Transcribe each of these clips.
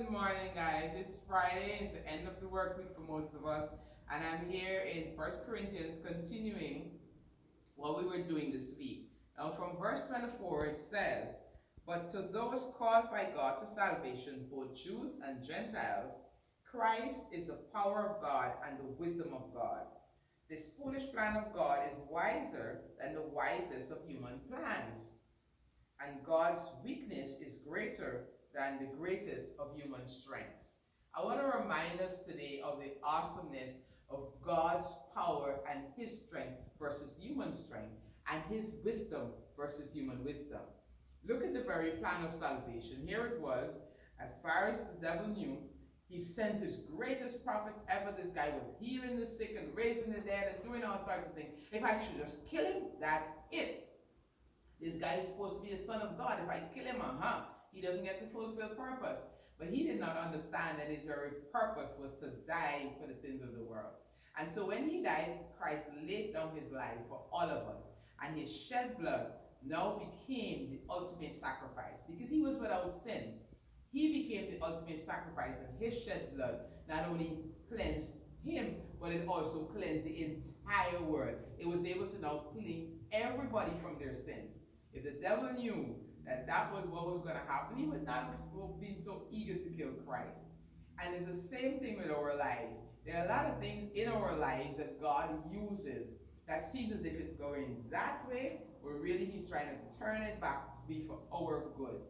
Good morning, guys. It's Friday. It's the end of the work week for most of us. And I'm here in First Corinthians continuing what we were doing this week. Now, from verse 24, it says, "But to those called by God to salvation, both Jews and Gentiles, Christ is the power of God and the wisdom of God. This foolish plan of God is wiser than the wisest of human plans, and God's weakness is greater than the greatest of human strengths." I want to remind us today of the awesomeness of God's power and his strength versus human strength, and his wisdom versus human wisdom. Look at the very plan of salvation. Here it was, as far as the devil knew, he sent his greatest prophet ever. This guy was healing the sick and raising the dead and doing all sorts of things. If I should just kill him, that's it. This guy is supposed to be the son of God. If I kill him, he doesn't get to fulfill purpose. But he did not understand that his very purpose was to die for the sins of the world. And so when he died, Christ laid down his life for all of us. And his shed blood now became the ultimate sacrifice. Because he was without sin, he became the ultimate sacrifice. And his shed blood not only cleansed him, but it also cleansed the entire world. It was able to now clean everybody from their sins. If the devil knew that that was what was going to happen, he would not have been so eager to kill Christ. And it's the same thing with our lives. There are a lot of things in our lives that God uses that seems as if it's going that way, where really he's trying to turn it back to be for our good.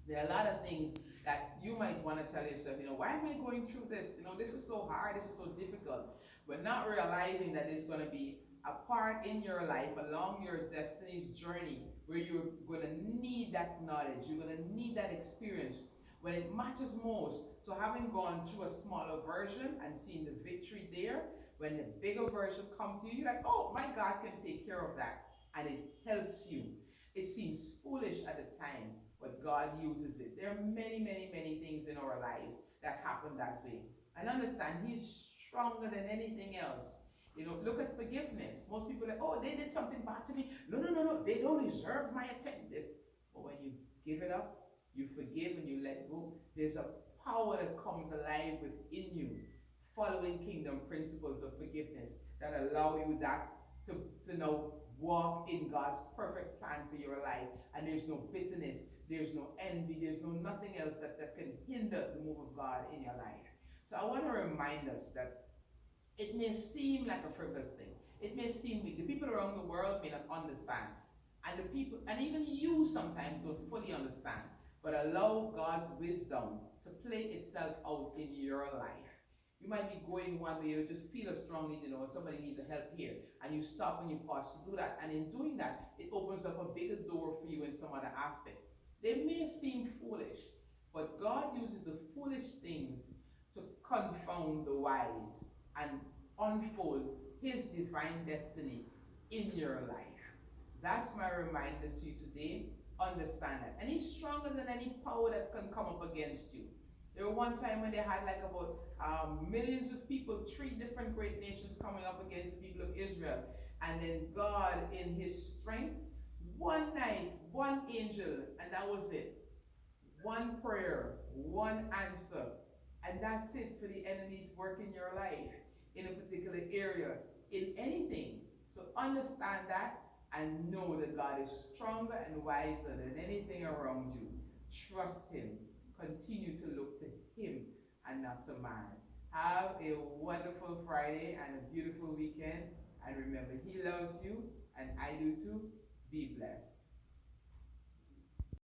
There are a lot of things that you might want to tell yourself, why am I going through this? This is so hard, this is so difficult. But not realizing that it's going to be a part in your life along your destiny's journey where you're going to need that knowledge, you're going to need that experience when it matters most. So having gone through a smaller version and seeing the victory there, when the bigger version comes to you, you're like, oh, my God can take care of that. And it helps you. It seems foolish at the time, but God uses it. There are many, many, many things in our lives that happen that way. And understand, he's stronger than anything else. Look at forgiveness. Most people are like, oh, they did something bad to me. No, no, no, no. They don't deserve my attention. But when you give it up, you forgive and you let go, there's a power that comes alive within you, following kingdom principles of forgiveness that allow you to now walk in God's perfect plan for your life. And there's no bitterness, there's no envy, there's no nothing else that can hinder the move of God in your life. So I want to remind us that it may seem like a frivolous thing. It may seem weak. The people around the world may not understand. And the people, and even you sometimes don't fully understand. But allow God's wisdom to play itself out in your life. You might be going one way, you just feel a strong need, somebody needs a help here. And you stop and you pause to do that. And in doing that, it opens up a bigger door for you in some other aspect. They may seem foolish, but God uses the foolish things to confound the wise and unfold his divine destiny in your life. That's my reminder to you today. Understand that. And he's stronger than any power that can come up against you. There was one time when they had like about millions of people, 3 different great nations coming up against the people of Israel. And then God, in his strength, one night, one angel, and that was it. One prayer, one answer. And that's it for the enemy's work in your life, in a particular area, in anything. So understand that and know that God is stronger and wiser than anything around you. Trust him. Continue to look to him and not to man. Have a wonderful Friday and a beautiful weekend. And remember, he loves you and I do too. Be blessed.